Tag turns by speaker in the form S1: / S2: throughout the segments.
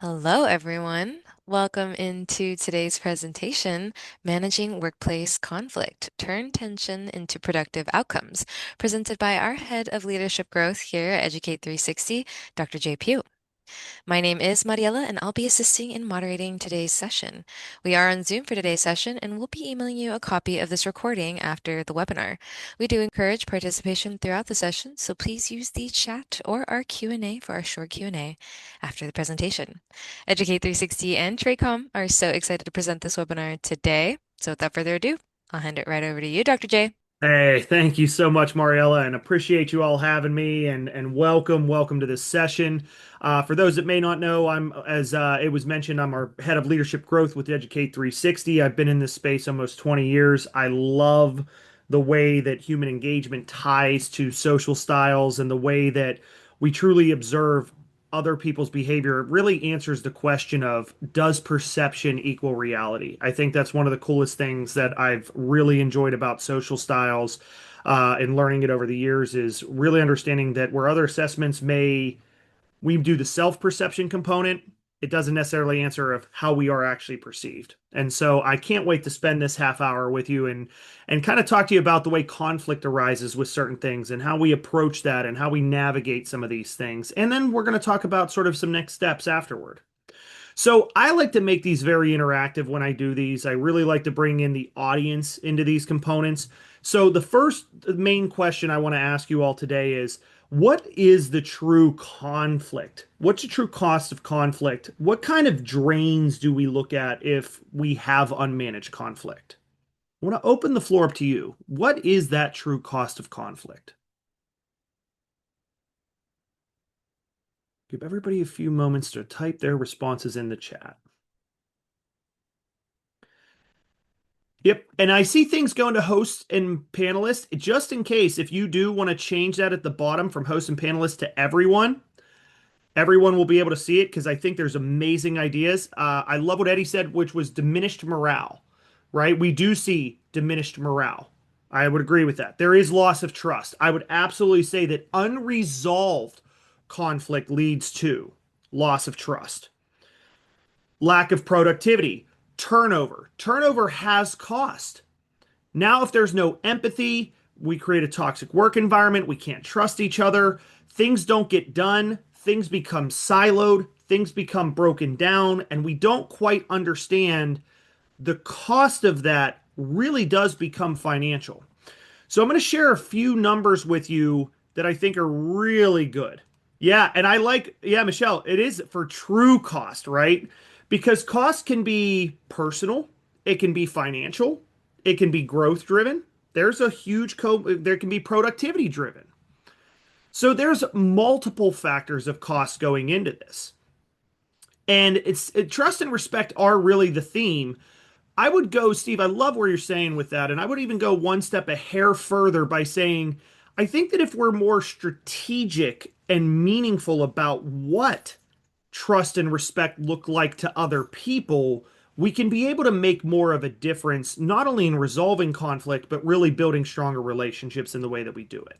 S1: Hello, everyone. Welcome into today's presentation, Managing Workplace Conflict, Turn Tension into Productive Outcomes, presented by our Head of Leadership Growth here at Educate 360, Dr. Jay Pugh. My name is Mariela, and I'll be assisting in moderating today's session. We are on Zoom for today's session, and we'll be emailing you a copy of this recording after the webinar. We do encourage participation throughout the session, so please use the chat or our Q&A for our short Q&A after the presentation. Educate 360 and TRACOM are so excited to present this webinar today. So without further ado, I'll hand it right over to you, Dr. J.
S2: Hey, thank you so much, Mariella, and appreciate you all having me and welcome to this session. For those that may not know, as it was mentioned, I'm our head of leadership growth with Educate 360. I've been in this space almost 20 years. I love the way that human engagement ties to social styles and the way that we truly observe other people's behavior. It really answers the question of, does perception equal reality? I think that's one of the coolest things that I've really enjoyed about social styles and learning it over the years is really understanding that where other assessments we do the self-perception component, it doesn't necessarily answer of how we are actually perceived. And so I can't wait to spend this half hour with you and kind of talk to you about the way conflict arises with certain things and how we approach that and how we navigate some of these things. And then we're going to talk about sort of some next steps afterward. So I like to make these very interactive when I do these. I really like to bring in the audience into these components. So the first main question I want to ask you all today is, what is the true conflict? What's the true cost of conflict? What kind of drains do we look at if we have unmanaged conflict? I want to open the floor up to you. What is that true cost of conflict? Give everybody a few moments to type their responses in the chat. Yep. And I see things going to hosts and panelists. Just in case, if you do want to change that at the bottom from host and panelists to everyone, everyone will be able to see it because I think there's amazing ideas. I love what Eddie said, which was diminished morale, right? We do see diminished morale. I would agree with that. There is loss of trust. I would absolutely say that unresolved conflict leads to loss of trust, lack of productivity, turnover. Turnover has cost. Now, if there's no empathy, we create a toxic work environment. We can't trust each other. Things don't get done. Things become siloed. Things become broken down. And we don't quite understand the cost of that really does become financial. So I'm going to share a few numbers with you that I think are really good. Yeah, and yeah, Michelle, it is for true cost, right? Because cost can be personal, it can be financial, it can be growth driven. There can be productivity driven. So there's multiple factors of cost going into this. And trust and respect are really the theme. I would go, Steve, I love where you're saying with that. And I would even go one step a hair further by saying, I think that if we're more strategic and meaningful about what trust and respect look like to other people, we can be able to make more of a difference, not only in resolving conflict, but really building stronger relationships in the way that we do it.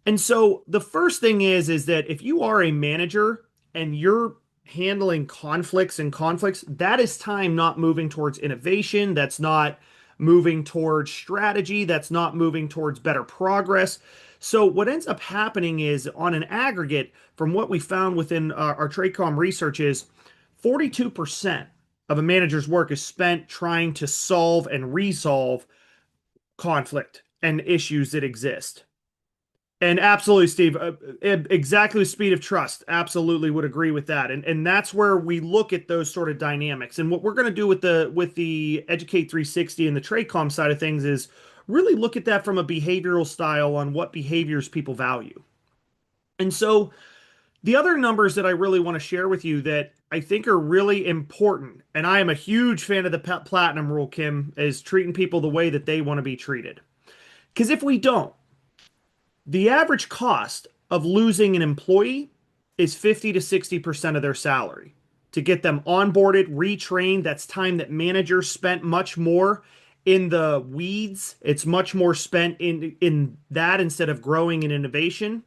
S2: And so the first thing is that if you are a manager and you're handling conflicts, that is time not moving towards innovation. That's not moving towards strategy. That's not moving towards better progress. So what ends up happening is on an aggregate from what we found within our TRACOM research is 42% of a manager's work is spent trying to solve and resolve conflict and issues that exist. And absolutely, Steve, exactly the speed of trust. Absolutely would agree with that. And that's where we look at those sort of dynamics. And what we're going to do with the Educate 360 and the TRACOM side of things is really look at that from a behavioral style on what behaviors people value. And so the other numbers that I really want to share with you that I think are really important, and I am a huge fan of the platinum rule, Kim, is treating people the way that they want to be treated. Because if we don't, the average cost of losing an employee is 50 to 60% of their salary. To get them onboarded, retrained, that's time that managers spent much more in the weeds. It's much more spent in that instead of growing in innovation.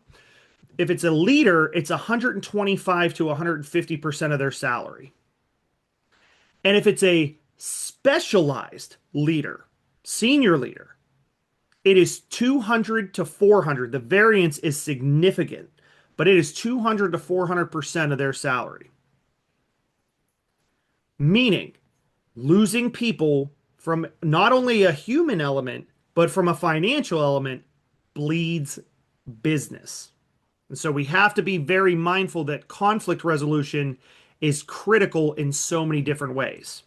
S2: If it's a leader, it's 125 to 150% of their salary. And if it's a specialized leader, senior leader, it is 200 to 400. The variance is significant, but it is 200 to 400% of their salary. Meaning losing people from not only a human element, but from a financial element bleeds business. And so we have to be very mindful that conflict resolution is critical in so many different ways.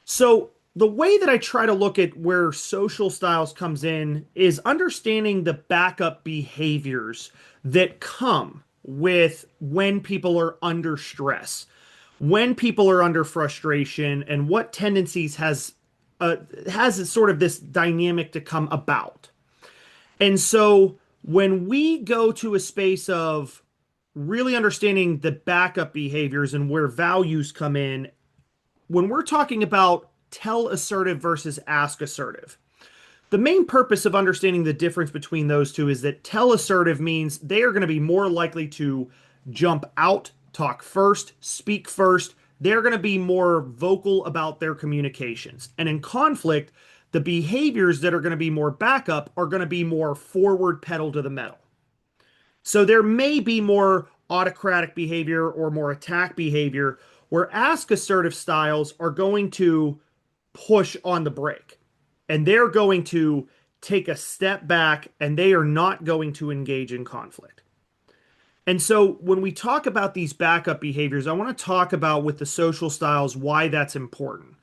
S2: So the way that I try to look at where social styles comes in is understanding the backup behaviors that come with when people are under stress, when people are under frustration, and what tendencies has sort of this dynamic to come about. And so when we go to a space of really understanding the backup behaviors and where values come in, when we're talking about tell assertive versus ask assertive, the main purpose of understanding the difference between those two is that tell assertive means they are going to be more likely to jump out, talk first, speak first. They're going to be more vocal about their communications. And in conflict, the behaviors that are going to be more backup are going to be more forward pedal to the metal. So there may be more autocratic behavior or more attack behavior where ask assertive styles are going to push on the brake and they're going to take a step back and they are not going to engage in conflict. And so when we talk about these backup behaviors, I want to talk about with the social styles why that's important.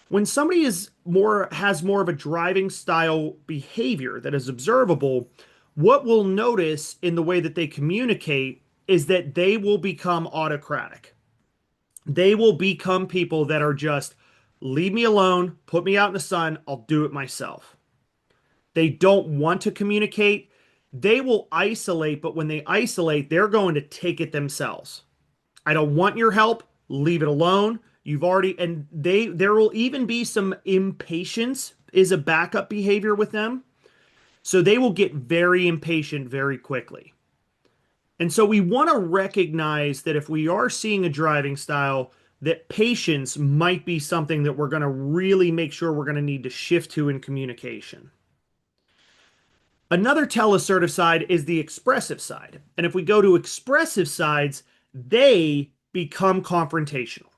S2: When somebody is more has more of a driving style behavior that is observable, what we'll notice in the way that they communicate is that they will become autocratic. They will become people that are just leave me alone, put me out in the sun, I'll do it myself. They don't want to communicate. They will isolate, but when they isolate, they're going to take it themselves. I don't want your help. Leave it alone. You've already, and there will even be some impatience is a backup behavior with them. So they will get very impatient very quickly. And so we want to recognize that if we are seeing a driving style, that patience might be something that we're going to really make sure we're going to need to shift to in communication. Another tell assertive side is the expressive side. And if we go to expressive sides, they become confrontational.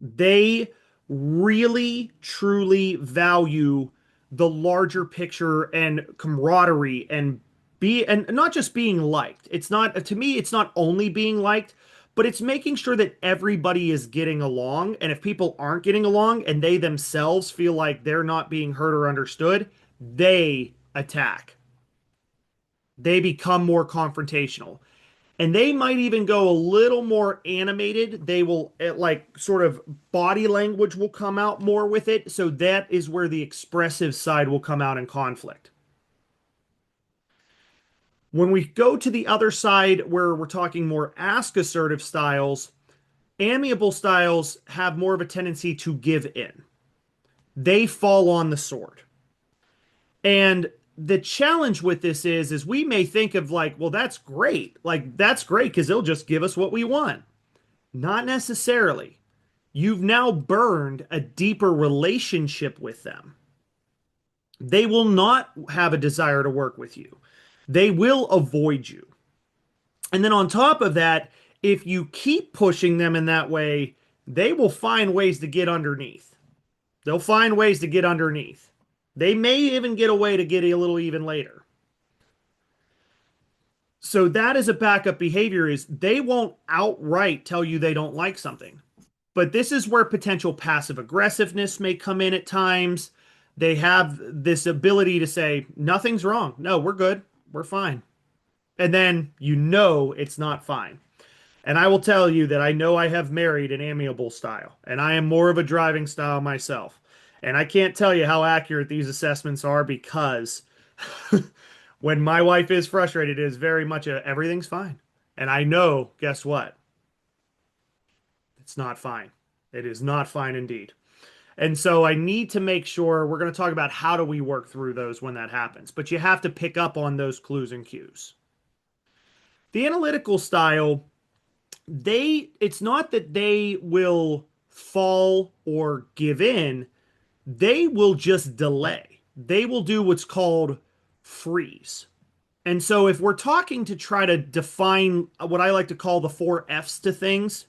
S2: They really, truly value the larger picture and camaraderie and not just being liked. It's not, to me, it's not only being liked, but it's making sure that everybody is getting along. And if people aren't getting along and they themselves feel like they're not being heard or understood, they attack. They become more confrontational. And they might even go a little more animated. They will, like, sort of body language will come out more with it. So that is where the expressive side will come out in conflict. When we go to the other side where we're talking more ask assertive styles, amiable styles have more of a tendency to give in. They fall on the sword. And the challenge with this is we may think of like, well, that's great. Like that's great because they'll just give us what we want. Not necessarily. You've now burned a deeper relationship with them. They will not have a desire to work with you. They will avoid you. And then on top of that, if you keep pushing them in that way, they will find ways to get underneath. They'll find ways to get underneath. They may even get a way to get a little even later. So that is a backup behavior is they won't outright tell you they don't like something. But this is where potential passive aggressiveness may come in at times. They have this ability to say, nothing's wrong. No, we're good. We're fine. And then you know it's not fine. And I will tell you that I know I have married an amiable style, and I am more of a driving style myself. And I can't tell you how accurate these assessments are because when my wife is frustrated, it is very much a everything's fine. And I know, guess what? It's not fine. It is not fine indeed. And so I need to make sure we're going to talk about how do we work through those when that happens. But you have to pick up on those clues and cues. The analytical style, it's not that they will fall or give in, they will just delay. They will do what's called freeze. And so if we're talking to try to define what I like to call the four F's to things,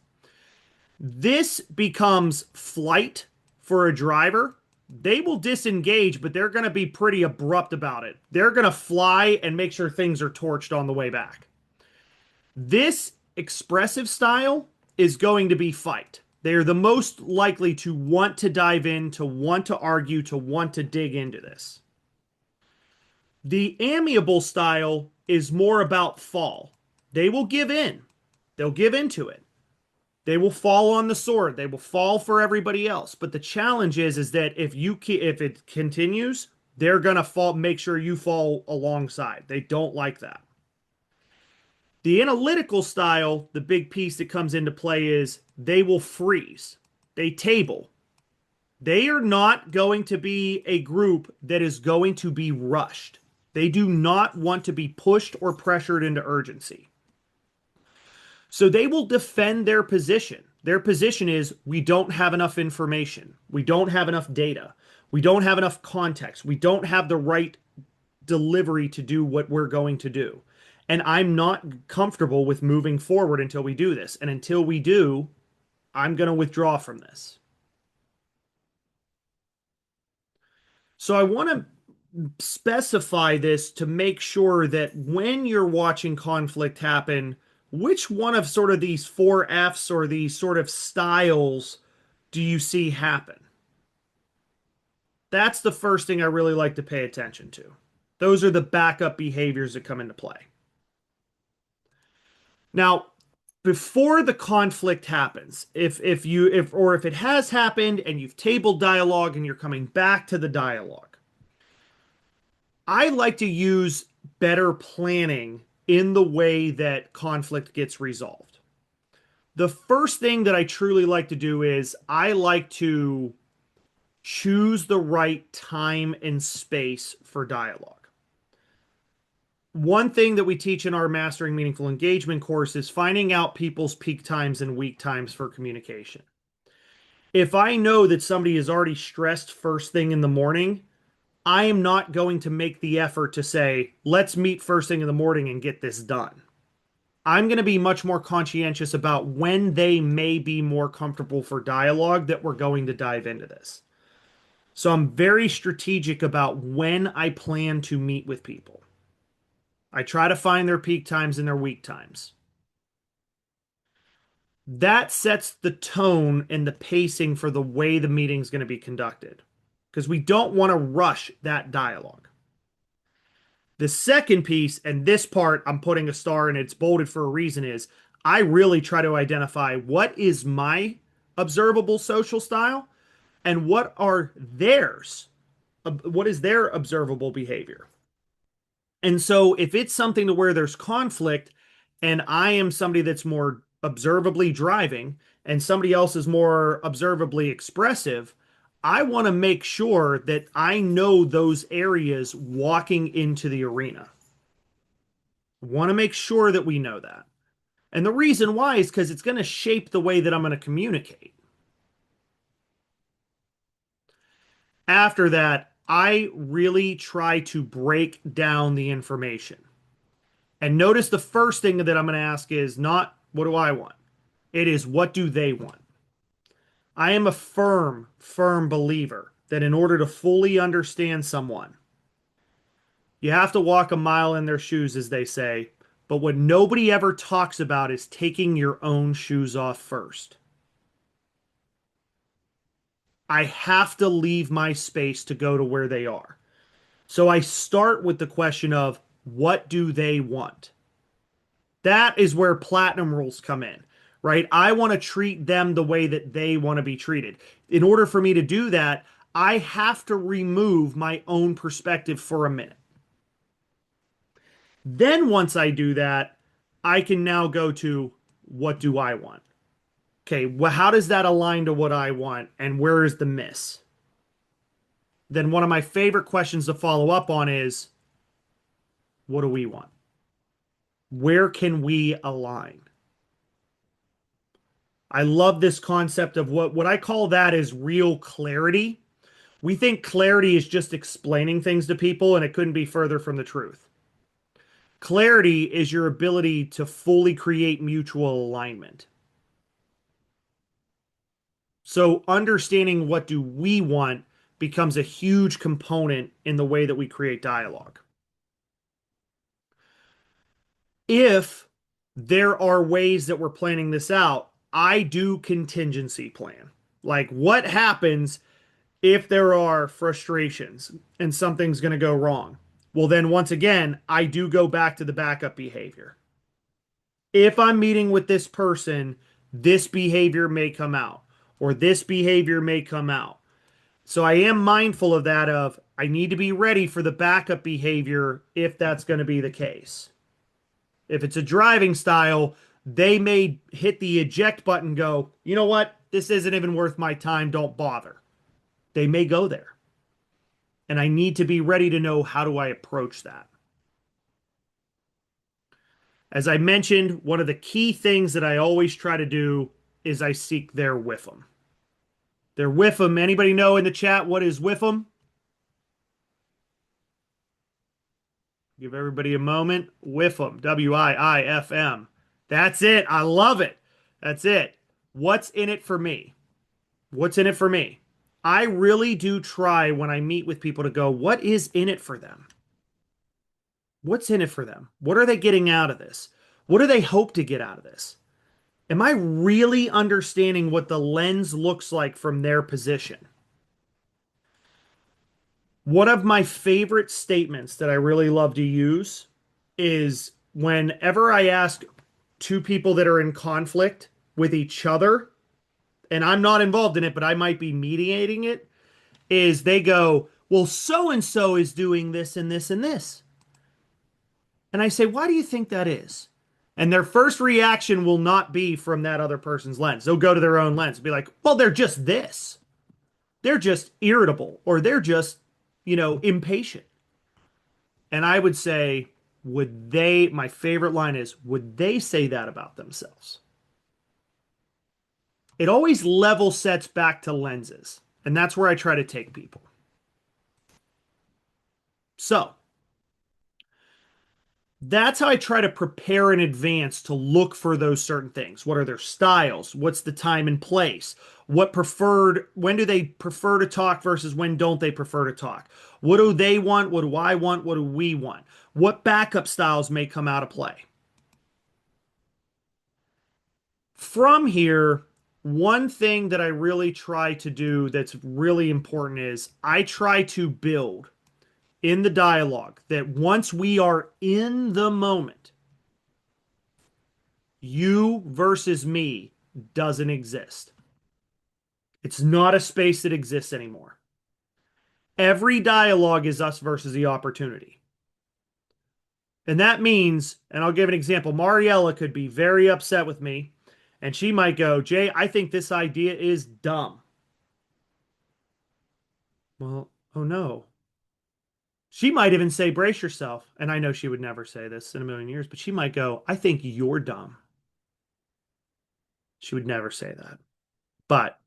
S2: this becomes flight for a driver. They will disengage, but they're going to be pretty abrupt about it. They're going to fly and make sure things are torched on the way back. This expressive style is going to be fight. They are the most likely to want to dive in, to want to argue, to want to dig into this. The amiable style is more about fall. They will give in. They'll give into it. They will fall on the sword. They will fall for everybody else. But the challenge is that if it continues, they're gonna fall. Make sure you fall alongside. They don't like that. The analytical style, the big piece that comes into play is they will freeze. They table. They are not going to be a group that is going to be rushed. They do not want to be pushed or pressured into urgency. So they will defend their position. Their position is we don't have enough information. We don't have enough data. We don't have enough context. We don't have the right delivery to do what we're going to do. And I'm not comfortable with moving forward until we do this. And until we do, I'm going to withdraw from this. So I want to specify this to make sure that when you're watching conflict happen, which one of sort of these four F's or these sort of styles do you see happen? That's the first thing I really like to pay attention to. Those are the backup behaviors that come into play. Now, before the conflict happens, if it has happened and you've tabled dialogue and you're coming back to the dialogue, I like to use better planning in the way that conflict gets resolved. The first thing that I truly like to do is I like to choose the right time and space for dialogue. One thing that we teach in our Mastering Meaningful Engagement course is finding out people's peak times and weak times for communication. If I know that somebody is already stressed first thing in the morning, I am not going to make the effort to say, let's meet first thing in the morning and get this done. I'm going to be much more conscientious about when they may be more comfortable for dialogue that we're going to dive into this. So I'm very strategic about when I plan to meet with people. I try to find their peak times and their weak times. That sets the tone and the pacing for the way the meeting is going to be conducted because we don't want to rush that dialogue. The second piece, and this part I'm putting a star and it's bolded for a reason, is I really try to identify what is my observable social style and what are theirs. What is their observable behavior? And so if it's something to where there's conflict and I am somebody that's more observably driving and somebody else is more observably expressive, I want to make sure that I know those areas walking into the arena. I want to make sure that we know that. And the reason why is because it's going to shape the way that I'm going to communicate. After that, I really try to break down the information. And notice the first thing that I'm going to ask is not what do I want? It is what do they want? I am a firm believer that in order to fully understand someone, you have to walk a mile in their shoes, as they say. But what nobody ever talks about is taking your own shoes off first. I have to leave my space to go to where they are. So I start with the question of what do they want? That is where platinum rules come in, right? I want to treat them the way that they want to be treated. In order for me to do that, I have to remove my own perspective for a minute. Then once I do that, I can now go to what do I want? Okay, well, how does that align to what I want and where is the miss? Then one of my favorite questions to follow up on is what do we want? Where can we align? I love this concept of what I call that is real clarity. We think clarity is just explaining things to people, and it couldn't be further from the truth. Clarity is your ability to fully create mutual alignment. So understanding what do we want becomes a huge component in the way that we create dialogue. If there are ways that we're planning this out, I do contingency plan. Like what happens if there are frustrations and something's going to go wrong? Well, then once again, I do go back to the backup behavior. If I'm meeting with this person, this behavior may come out or this behavior may come out. So I am mindful of that of I need to be ready for the backup behavior if that's going to be the case. If it's a driving style, they may hit the eject button, go, you know what? This isn't even worth my time. Don't bother. They may go there. And I need to be ready to know how do I approach that. As I mentioned, one of the key things that I always try to do is I seek their WIFM. Their WIFM. Anybody know in the chat what is WIFM? Give everybody a moment. WIFM. WIIFM. That's it. I love it. That's it. What's in it for me? What's in it for me? I really do try when I meet with people to go, what is in it for them? What's in it for them? What are they getting out of this? What do they hope to get out of this? Am I really understanding what the lens looks like from their position? One of my favorite statements that I really love to use is whenever I ask two people that are in conflict with each other, and I'm not involved in it, but I might be mediating it, is they go, well, so and so is doing this and this and this. And I say, why do you think that is? And their first reaction will not be from that other person's lens. They'll go to their own lens and be like, well, they're just this. They're just irritable or they're just, impatient. And I would say, my favorite line is, would they say that about themselves? It always level sets back to lenses. And that's where I try to take people. So that's how I try to prepare in advance to look for those certain things. What are their styles? What's the time and place? When do they prefer to talk versus when don't they prefer to talk? What do they want? What do I want? What do we want? What backup styles may come out of play? From here, one thing that I really try to do that's really important is I try to build in the dialogue that once we are in the moment, you versus me doesn't exist. It's not a space that exists anymore. Every dialogue is us versus the opportunity. And that means, and I'll give an example, Mariella could be very upset with me, and she might go, Jay, I think this idea is dumb. Well, oh no. She might even say, brace yourself. And I know she would never say this in a million years, but she might go, I think you're dumb. She would never say that. But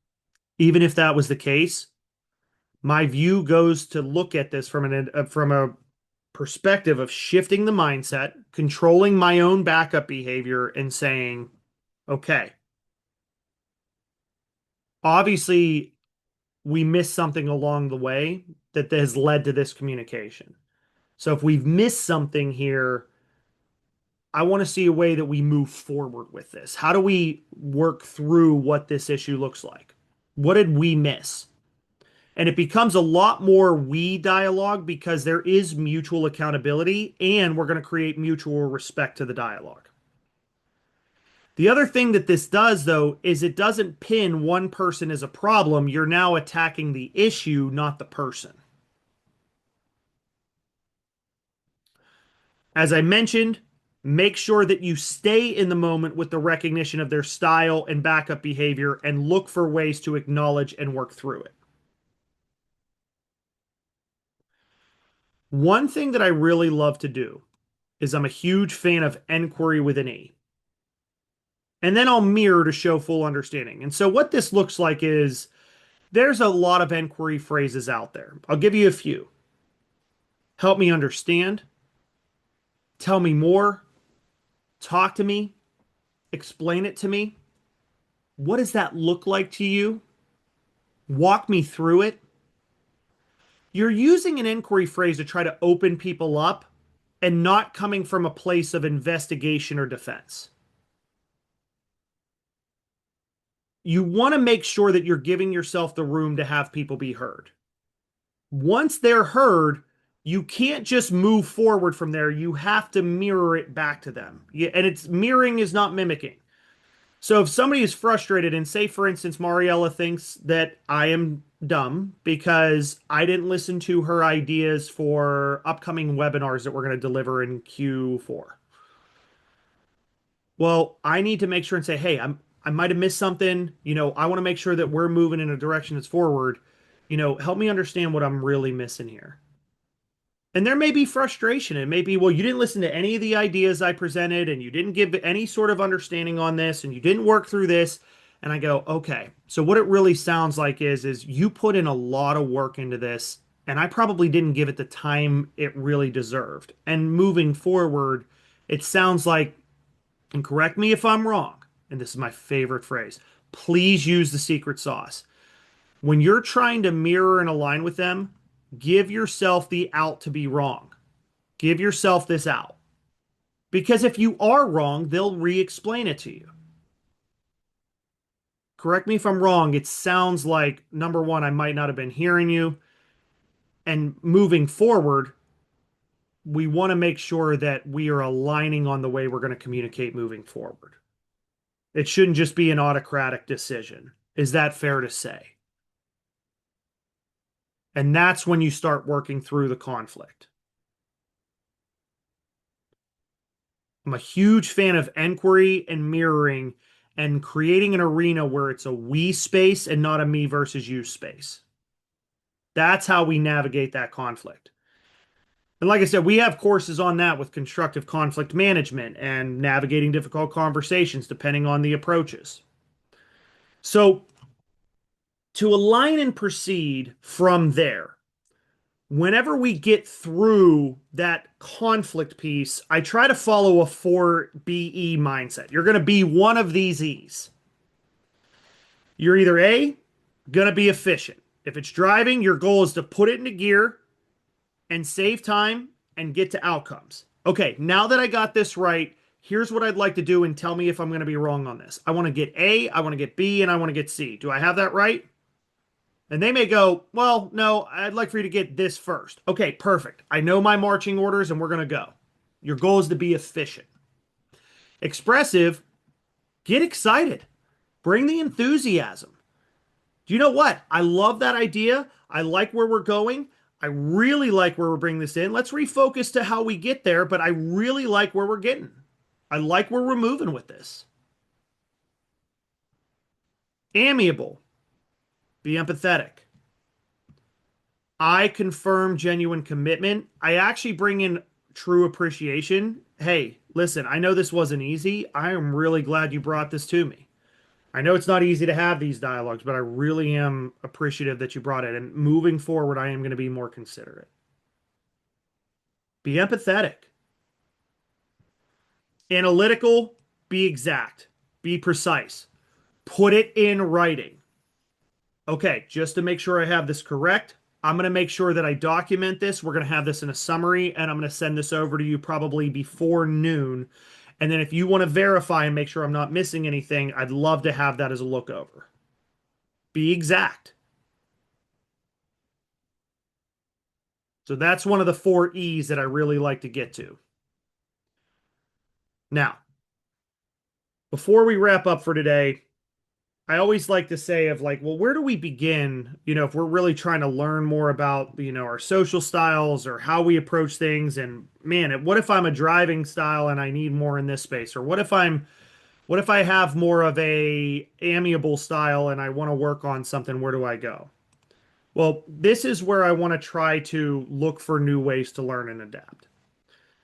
S2: even if that was the case, my view goes to look at this from a perspective of shifting the mindset, controlling my own backup behavior, and saying, okay, obviously we missed something along the way that has led to this communication. So if we've missed something here, I want to see a way that we move forward with this. How do we work through what this issue looks like? What did we miss? And it becomes a lot more we dialogue because there is mutual accountability and we're going to create mutual respect to the dialogue. The other thing that this does, though, is it doesn't pin one person as a problem. You're now attacking the issue, not the person. As I mentioned, make sure that you stay in the moment with the recognition of their style and backup behavior and look for ways to acknowledge and work through it. One thing that I really love to do is I'm a huge fan of enquiry with an E. And then I'll mirror to show full understanding. And so what this looks like is there's a lot of enquiry phrases out there. I'll give you a few. Help me understand, tell me more, talk to me, explain it to me. What does that look like to you? Walk me through it. You're using an inquiry phrase to try to open people up and not coming from a place of investigation or defense. You want to make sure that you're giving yourself the room to have people be heard. Once they're heard, you can't just move forward from there. You have to mirror it back to them. Yeah, and it's mirroring is not mimicking. So if somebody is frustrated and say, for instance, Mariella thinks that I am dumb because I didn't listen to her ideas for upcoming webinars that we're going to deliver in Q4. Well, I need to make sure and say, hey, I might have missed something. I want to make sure that we're moving in a direction that's forward. Help me understand what I'm really missing here. And there may be frustration. It may be, well, you didn't listen to any of the ideas I presented, and you didn't give any sort of understanding on this, and you didn't work through this. And I go, okay. So what it really sounds like is you put in a lot of work into this, and I probably didn't give it the time it really deserved. And moving forward, it sounds like, and correct me if I'm wrong, and this is my favorite phrase, please use the secret sauce. When you're trying to mirror and align with them, give yourself the out to be wrong. Give yourself this out. Because if you are wrong, they'll re explain it to you. Correct me if I'm wrong. It sounds like, number one, I might not have been hearing you. And moving forward, we want to make sure that we are aligning on the way we're going to communicate moving forward. It shouldn't just be an autocratic decision. Is that fair to say? And that's when you start working through the conflict. I'm a huge fan of enquiry and mirroring and creating an arena where it's a we space and not a me versus you space. That's how we navigate that conflict. And like I said, we have courses on that with constructive conflict management and navigating difficult conversations depending on the approaches. So, to align and proceed from there, whenever we get through that conflict piece, I try to follow a 4BE mindset. You're going to be one of these E's. You're either A, going to be efficient. If it's driving, your goal is to put it into gear and save time and get to outcomes. Okay, now that I got this right, here's what I'd like to do and tell me if I'm going to be wrong on this. I want to get A, I want to get B, and I want to get C. Do I have that right? And they may go, well, no, I'd like for you to get this first. Okay, perfect. I know my marching orders and we're going to go. Your goal is to be efficient. Expressive, get excited. Bring the enthusiasm. Do you know what? I love that idea. I like where we're going. I really like where we're bringing this in. Let's refocus to how we get there, but I really like where we're getting. I like where we're moving with this. Amiable, be empathetic. I confirm genuine commitment. I actually bring in true appreciation. Hey, listen, I know this wasn't easy. I am really glad you brought this to me. I know it's not easy to have these dialogues, but I really am appreciative that you brought it. And moving forward, I am going to be more considerate. Be empathetic. Analytical, be exact. Be precise. Put it in writing. Okay, just to make sure I have this correct, I'm going to make sure that I document this. We're going to have this in a summary, and I'm going to send this over to you probably before noon. And then if you want to verify and make sure I'm not missing anything, I'd love to have that as a look over. Be exact. So that's one of the 4 E's that I really like to get to. Now, before we wrap up for today, I always like to say of like, well, where do we begin? If we're really trying to learn more about, our social styles or how we approach things. And man, what if I'm a driving style and I need more in this space? Or what if I have more of a amiable style and I want to work on something? Where do I go? Well, this is where I want to try to look for new ways to learn and adapt.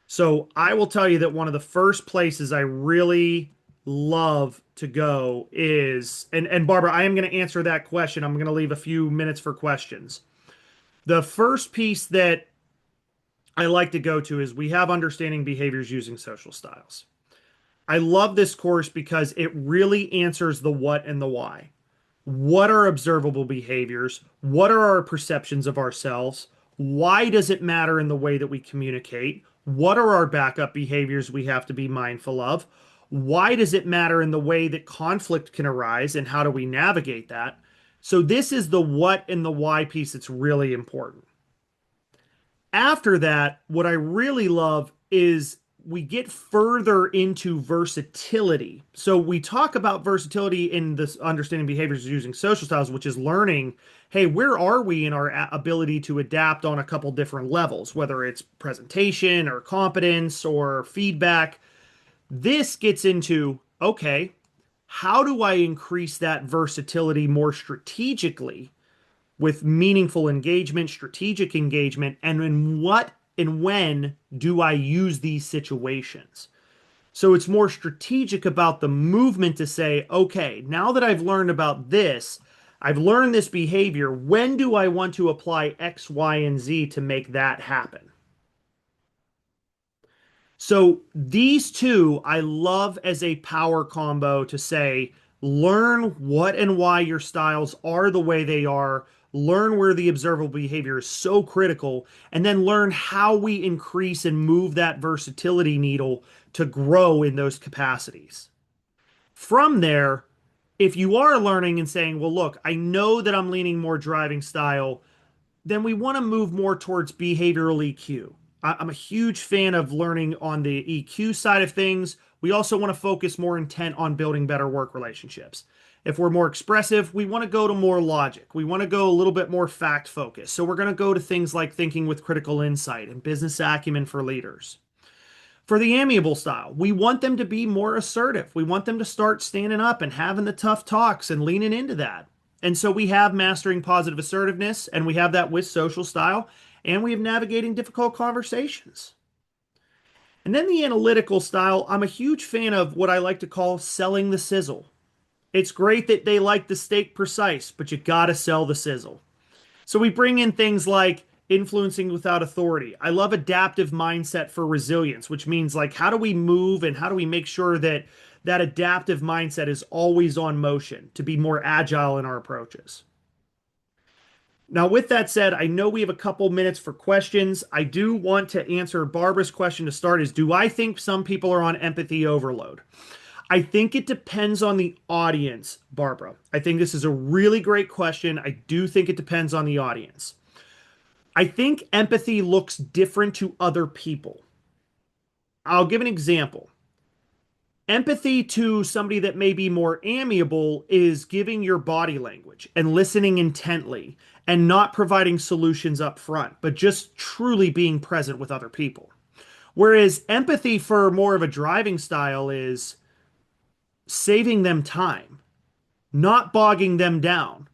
S2: So I will tell you that one of the first places I really love to go is, and Barbara, I am going to answer that question. I'm going to leave a few minutes for questions. The first piece that I like to go to is we have understanding behaviors using social styles. I love this course because it really answers the what and the why. What are observable behaviors? What are our perceptions of ourselves? Why does it matter in the way that we communicate? What are our backup behaviors we have to be mindful of? Why does it matter in the way that conflict can arise and how do we navigate that? So, this is the what and the why piece that's really important. After that, what I really love is we get further into versatility. So we talk about versatility in this understanding behaviors using social styles, which is learning, hey, where are we in our ability to adapt on a couple different levels, whether it's presentation or competence or feedback. This gets into, okay, how do I increase that versatility more strategically with meaningful engagement, strategic engagement, and in what and when do I use these situations? So it's more strategic about the movement to say, okay, now that I've learned about this, I've learned this behavior. When do I want to apply X, Y, and Z to make that happen? So these two I love as a power combo to say, learn what and why your styles are the way they are, learn where the observable behavior is so critical, and then learn how we increase and move that versatility needle to grow in those capacities. From there, if you are learning and saying, well, look, I know that I'm leaning more driving style, then we want to move more towards behavioral EQ. I'm a huge fan of learning on the EQ side of things. We also want to focus more intent on building better work relationships. If we're more expressive, we want to go to more logic. We want to go a little bit more fact focused. So we're going to go to things like thinking with critical insight and business acumen for leaders. For the amiable style, we want them to be more assertive. We want them to start standing up and having the tough talks and leaning into that. And so we have mastering positive assertiveness, and we have that with social style, and we have navigating difficult conversations. And then the analytical style, I'm a huge fan of what I like to call selling the sizzle. It's great that they like the steak precise, but you gotta sell the sizzle. So we bring in things like influencing without authority. I love adaptive mindset for resilience, which means like how do we move and how do we make sure that that adaptive mindset is always on motion to be more agile in our approaches. Now, with that said, I know we have a couple minutes for questions. I do want to answer Barbara's question to start is do I think some people are on empathy overload? I think it depends on the audience, Barbara. I think this is a really great question. I do think it depends on the audience. I think empathy looks different to other people. I'll give an example. Empathy to somebody that may be more amiable is giving your body language and listening intently and not providing solutions up front, but just truly being present with other people. Whereas empathy for more of a driving style is saving them time, not bogging them down.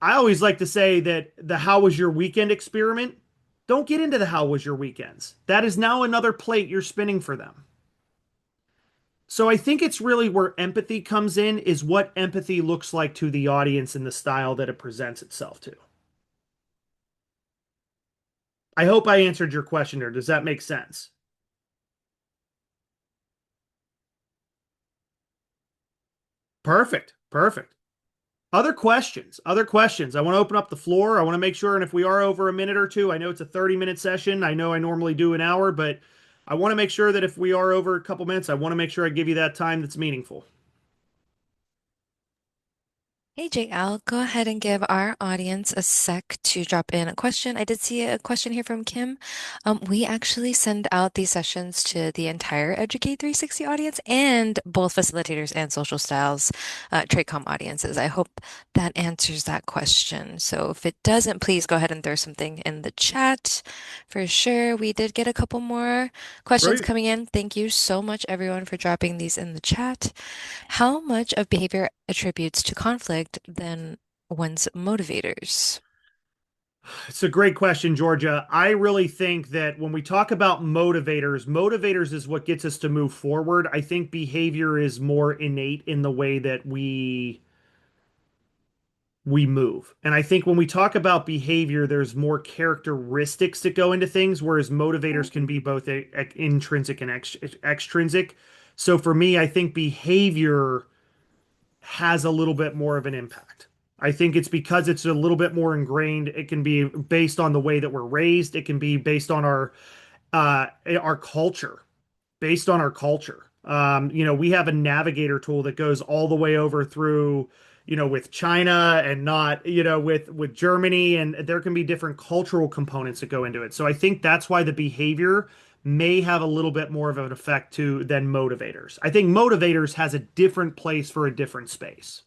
S2: I always like to say that the how was your weekend experiment, don't get into the how was your weekends. That is now another plate you're spinning for them. So I think it's really where empathy comes in is what empathy looks like to the audience and the style that it presents itself to. I hope I answered your question there. Does that make sense? Perfect. Perfect. Other questions? Other questions? I want to open up the floor. I want to make sure, and if we are over a minute or two, I know it's a 30-minute session. I know I normally do an hour, but I want to make sure that if we are over a couple minutes, I want to make sure I give you that time that's meaningful.
S1: Hey, Jake, I'll go ahead and give our audience a sec to drop in a question. I did see a question here from Kim. We actually send out these sessions to the entire Educate 360 audience and both facilitators and social styles, TRACOM audiences. I hope that answers that question. So if it doesn't, please go ahead and throw something in the chat for sure. We did get a couple more questions
S2: Great.
S1: coming in. Thank you so much, everyone, for dropping these in the chat. How much of behavior attributes to conflict than one's motivators?
S2: It's a great question, Georgia. I really think that when we talk about motivators, motivators is what gets us to move forward. I think behavior is more innate in the way that we move. And I think when we talk about behavior, there's more characteristics that go into things, whereas motivators can be both intrinsic and extrinsic. So for me, I think behavior has a little bit more of an impact. I think it's because it's a little bit more ingrained. It can be based on the way that we're raised. It can be based on our culture, based on our culture. We have a navigator tool that goes all the way over through, with China and not, with Germany, and there can be different cultural components that go into it. So I think that's why the behavior may have a little bit more of an effect to than motivators. I think motivators has a different place for a different space.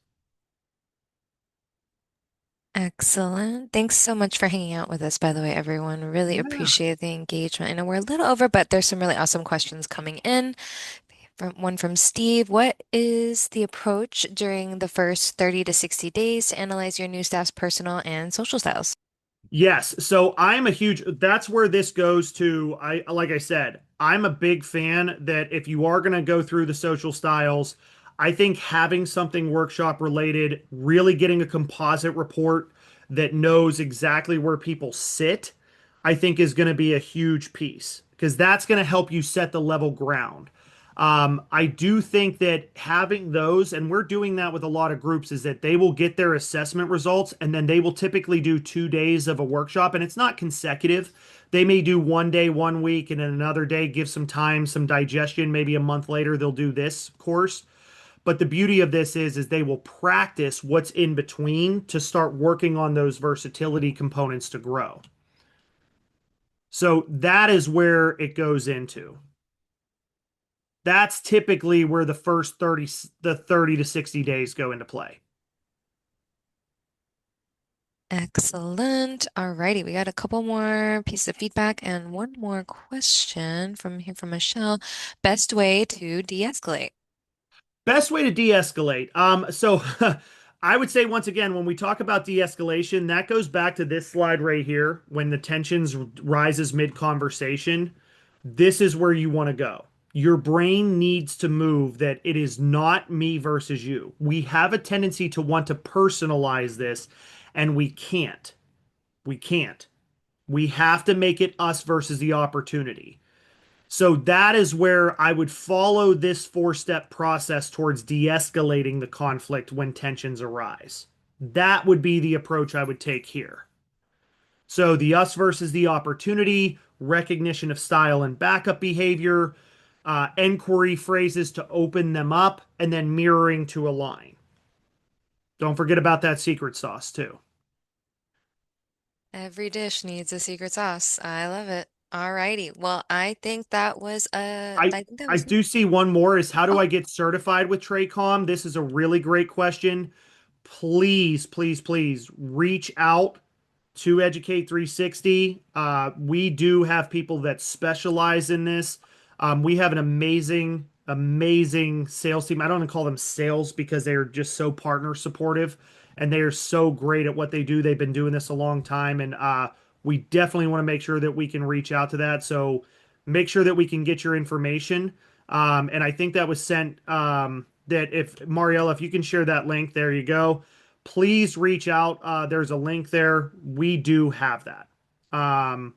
S1: Excellent. Thanks so much for hanging out with us, by the way, everyone. Really
S2: Yeah.
S1: appreciate the engagement. I know we're a little over, but there's some really awesome questions coming in. One from Steve. What is the approach during the first 30 to 60 days to analyze your new staff's personal and social styles?
S2: Yes. So I'm a huge, that's where this goes to. Like I said, I'm a big fan that if you are going to go through the social styles, I think having something workshop related, really getting a composite report that knows exactly where people sit, I think is going to be a huge piece because that's going to help you set the level ground. I do think that having those, and we're doing that with a lot of groups, is that they will get their assessment results and then they will typically do 2 days of a workshop, and it's not consecutive. They may do one day, one week, and then another day, give some time, some digestion. Maybe a month later, they'll do this course. But the beauty of this is they will practice what's in between to start working on those versatility components to grow. So that is where it goes into. That's typically where the 30 to 60 days go into play.
S1: Excellent. Alrighty, we got a couple more pieces of feedback and one more question from here from Michelle. Best way to de-escalate.
S2: Best way to de-escalate. So I would say once again, when we talk about de-escalation, that goes back to this slide right here. When the tensions rises mid-conversation, this is where you want to go. Your brain needs to move that it is not me versus you. We have a tendency to want to personalize this, and we can't. We can't. We have to make it us versus the opportunity. So that is where I would follow this four-step process towards de-escalating the conflict when tensions arise. That would be the approach I would take here. So the us versus the opportunity, recognition of style and backup behavior, enquiry phrases to open them up, and then mirroring to align. Don't forget about that secret sauce too.
S1: Every dish needs a secret sauce. I love it. Alrighty. Well,
S2: I
S1: I think that
S2: I
S1: was
S2: do see one more is how do
S1: oh,
S2: I get certified with TRACOM? This is a really great question. Please, please, please reach out to Educate 360. We do have people that specialize in this. We have an amazing, amazing sales team. I don't even call them sales because they are just so partner supportive and they are so great at what they do. They've been doing this a long time, and we definitely want to make sure that we can reach out to that. So make sure that we can get your information. And I think that was sent. That if Mariella, if you can share that link, there you go. Please reach out. There's a link there. We do have that. Um,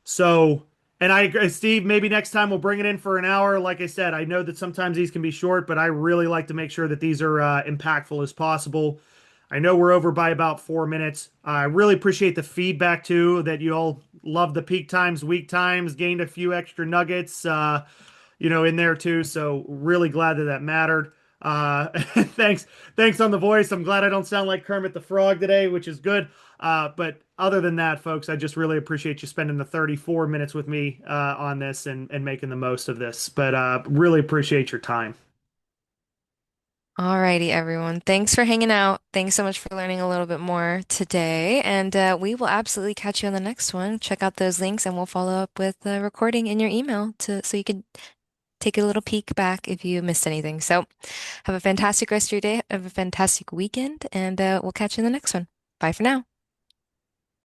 S2: so, and I agree, Steve, maybe next time we'll bring it in for an hour. Like I said, I know that sometimes these can be short, but I really like to make sure that these are impactful as possible. I know we're over by about 4 minutes. I really appreciate the feedback too, that you all love the peak times, week times, gained a few extra nuggets, in there too. So really glad that that mattered. Thanks, thanks on the voice. I'm glad I don't sound like Kermit the Frog today, which is good. But other than that, folks, I just really appreciate you spending the 34 minutes with me on this and making the most of this. But really appreciate your time.
S1: alrighty, everyone. Thanks for hanging out. Thanks so much for learning a little bit more today. And we will absolutely catch you on the next one. Check out those links and we'll follow up with a recording in your email so you can take a little peek back if you missed anything. So have a fantastic rest of your day. Have a fantastic weekend, and we'll catch you in the next one. Bye for now.